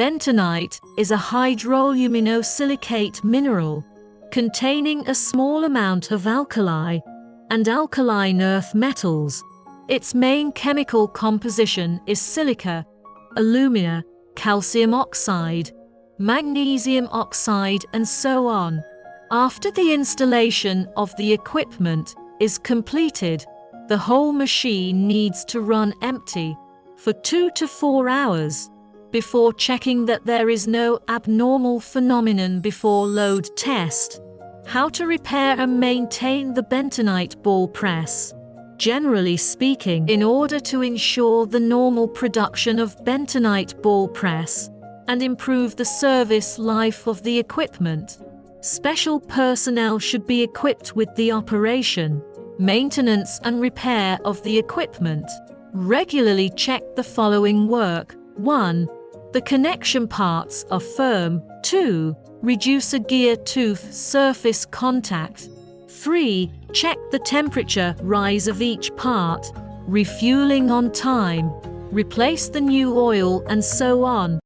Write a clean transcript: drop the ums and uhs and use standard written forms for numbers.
Bentonite is a hydroluminosilicate mineral containing a small amount of alkali and alkaline earth metals. Its main chemical composition is silica, alumina, calcium oxide, magnesium oxide, and so on. After the installation of the equipment is completed, the whole machine needs to run empty for 2 to 4 hours before checking that there is no abnormal phenomenon before load test. How to repair and maintain the bentonite ball press. Generally speaking, in order to ensure the normal production of bentonite ball press and improve the service life of the equipment, special personnel should be equipped with the operation, maintenance and repair of the equipment. Regularly check the following work. 1. The connection parts are firm. 2. Reduce a gear tooth surface contact. 3. Check the temperature rise of each part. Refueling on time. Replace the new oil and so on.